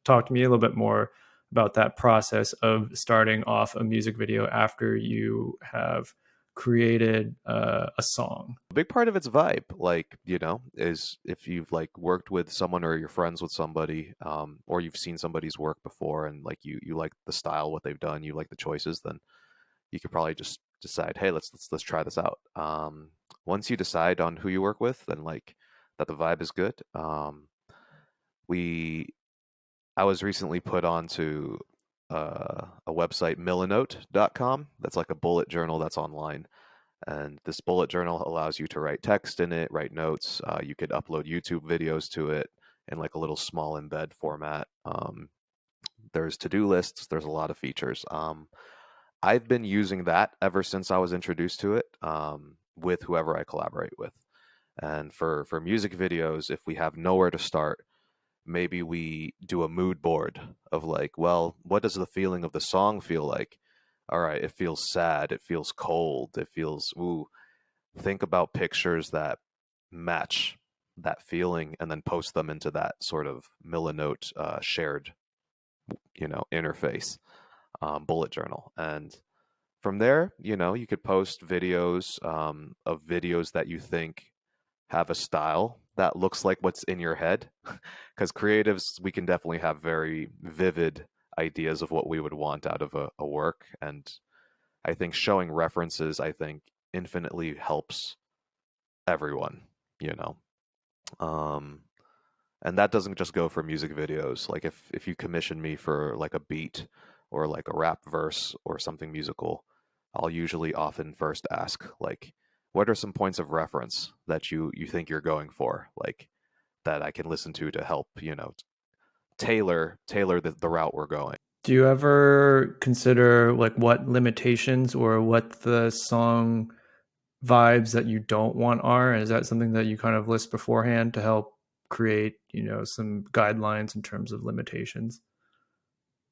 talk to me a little bit more about that process of starting off a music video after you have created a song. A big part of it's vibe, like, is if you've like worked with someone or you're friends with somebody, or you've seen somebody's work before and like you like the style, what they've done, you like the choices, then you could probably just decide, hey, let's try this out. Once you decide on who you work with, then like that the vibe is good. We I was recently put onto a website, millinote.com. That's like a bullet journal that's online. And this bullet journal allows you to write text in it, write notes. You could upload YouTube videos to it in like a little small embed format. There's to-do lists. There's a lot of features. I've been using that ever since I was introduced to it, with whoever I collaborate with. And for music videos, if we have nowhere to start, maybe we do a mood board of like, well, what does the feeling of the song feel like? All right, it feels sad, it feels cold, it feels ooh. Think about pictures that match that feeling and then post them into that sort of Millinote shared, interface, bullet journal. And from there, you could post videos, of videos that you think have a style that looks like what's in your head. Because creatives, we can definitely have very vivid ideas of what we would want out of a work. And I think showing references, I think, infinitely helps everyone, you know. Um, and that doesn't just go for music videos. Like if you commission me for like a beat or like a rap verse or something musical, I'll usually often first ask like, what are some points of reference that you think you're going for, like that I can listen to help, tailor the route we're going. Do you ever consider like what limitations or what the song vibes that you don't want are? And is that something that you kind of list beforehand to help create, some guidelines in terms of limitations?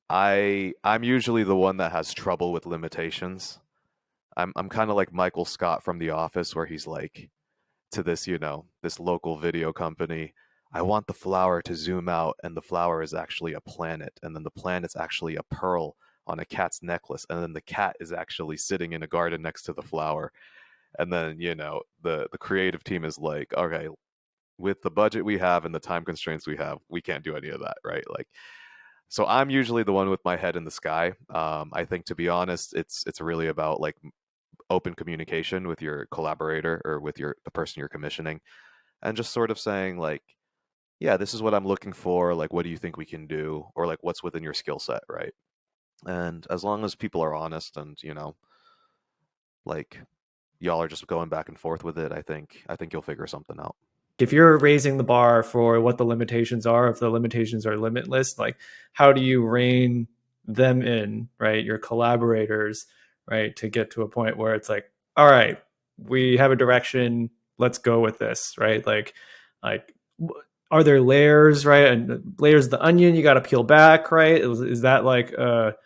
I'm usually the one that has trouble with limitations. I'm kind of like Michael Scott from The Office, where he's like to this, this local video company, I want the flower to zoom out, and the flower is actually a planet, and then the planet's actually a pearl on a cat's necklace, and then the cat is actually sitting in a garden next to the flower. And then, the creative team is like, okay, with the budget we have and the time constraints we have, we can't do any of that, right? Like, so I'm usually the one with my head in the sky. I think, to be honest, it's really about like open communication with your collaborator or with the person you're commissioning, and just sort of saying like, yeah, this is what I'm looking for, like what do you think we can do, or like what's within your skill set, right? And as long as people are honest and, like y'all are just going back and forth with it, I think you'll figure something out. If you're raising the bar for what the limitations are, if the limitations are limitless, like how do you rein them in, right? Your collaborators, right? To get to a point where it's like, all right, we have a direction, let's go with this, right? Like, are there layers, right? And layers of the onion you got to peel back, right? Is that like a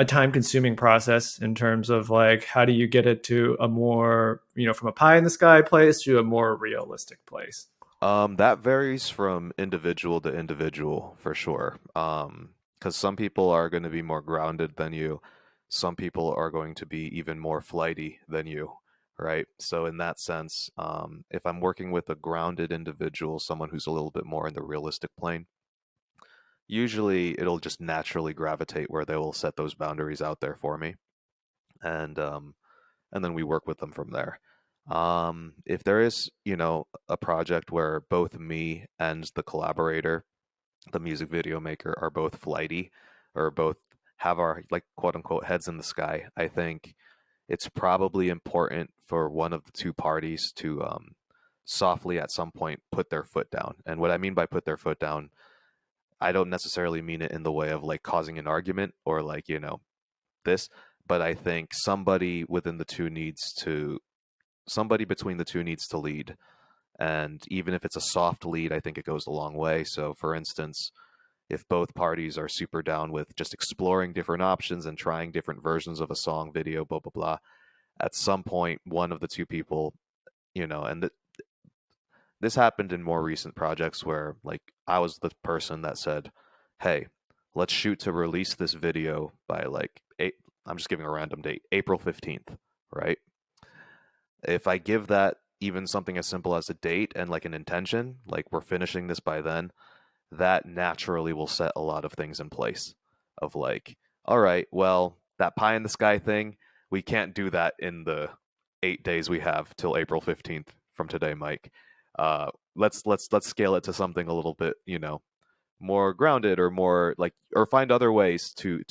time consuming process in terms of like how do you get it to a more, from a pie in the sky place to a more realistic place? That varies from individual to individual for sure. Because some people are going to be more grounded than you, some people are going to be even more flighty than you, right? So in that sense, if I'm working with a grounded individual, someone who's a little bit more in the realistic plane, usually it'll just naturally gravitate where they will set those boundaries out there for me, and and then we work with them from there. If there is, a project where both me and the collaborator, the music video maker, are both flighty or both have our like quote unquote heads in the sky, I think it's probably important for one of the two parties to softly at some point put their foot down. And what I mean by put their foot down, I don't necessarily mean it in the way of like causing an argument or like, this, but I think somebody between the two needs to lead. And even if it's a soft lead, I think it goes a long way. So, for instance, if both parties are super down with just exploring different options and trying different versions of a song, video, blah, blah, blah, at some point, one of the two people, and this happened in more recent projects where, like, I was the person that said, hey, let's shoot to release this video by like I'm just giving a random date, April 15th, right? If I give that even something as simple as a date and like an intention, like we're finishing this by then, that naturally will set a lot of things in place of like, all right, well, that pie in the sky thing, we can't do that in the 8 days we have till April 15th from today, Mike. Let's scale it to something a little bit, more grounded or more like, or find other ways to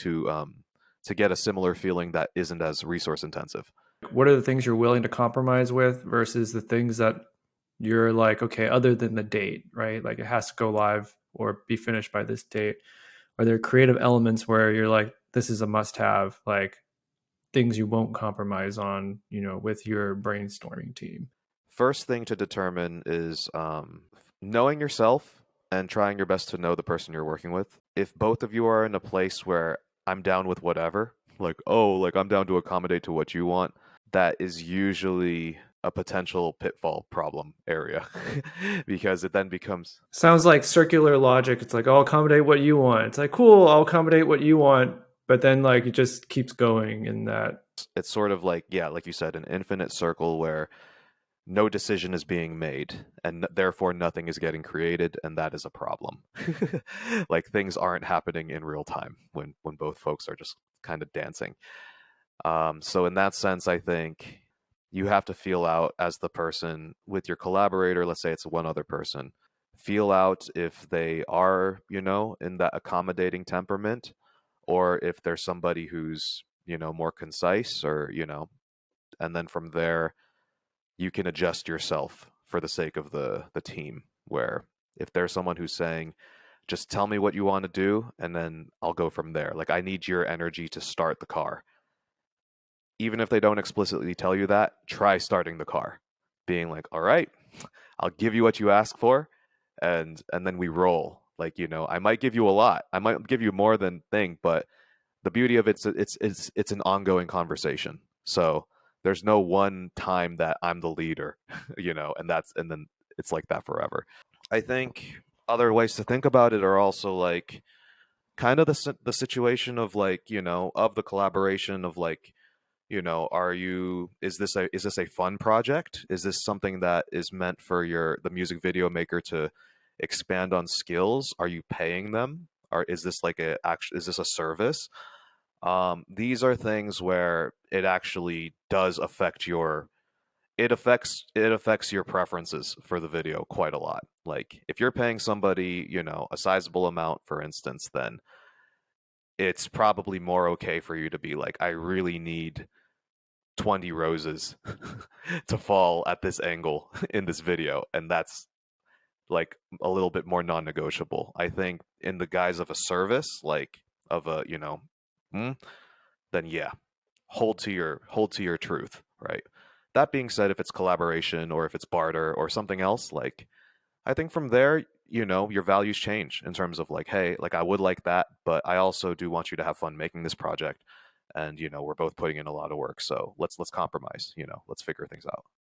get a similar feeling that isn't as resource intensive. What are the things you're willing to compromise with versus the things that you're like, okay, other than the date, right? Like it has to go live or be finished by this date. Are there creative elements where you're like, this is a must have, like things you won't compromise on, with your brainstorming team? First thing to determine is knowing yourself and trying your best to know the person you're working with. If both of you are in a place where I'm down with whatever, like, oh, like I'm down to accommodate to what you want, that is usually a potential pitfall problem area because it then becomes Sounds like circular logic. It's like, I'll accommodate what you want. It's like, cool, I'll accommodate what you want. But then like it just keeps going in that. it's sort of like, yeah, like you said, an infinite circle where no decision is being made and therefore nothing is getting created, and that is a problem. Like things aren't happening in real time when both folks are just kind of dancing. So in that sense, I think you have to feel out as the person with your collaborator. Let's say it's one other person. Feel out if they are, in that accommodating temperament, or if there's somebody who's, more concise, or, and then from there you can adjust yourself for the sake of the team. Where if there's someone who's saying, just tell me what you want to do and then I'll go from there. Like I need your energy to start the car. Even if they don't explicitly tell you that, try starting the car. Being like, all right, I'll give you what you ask for, and then we roll. Like, I might give you a lot. I might give you more than thing, but the beauty of it's an ongoing conversation. So there's no one time that I'm the leader, and then it's like that forever. I think other ways to think about it are also like kind of the situation of like, of the collaboration of like, are you is this a fun project? Is this something that is meant for the music video maker to expand on skills? Are you paying them? Or is this like is this a service? These are things where it actually does affect it affects your preferences for the video quite a lot. Like if you're paying somebody, a sizable amount, for instance, then it's probably more okay for you to be like, I really need 20 roses to fall at this angle in this video, and that's like a little bit more non-negotiable. I think in the guise of a service, like of a, mm, then yeah, hold to your truth, right? That being said, if it's collaboration or if it's barter or something else, like I think from there, your values change in terms of like, hey, like I would like that, but I also do want you to have fun making this project. And we're both putting in a lot of work, so let's compromise. Let's figure things out.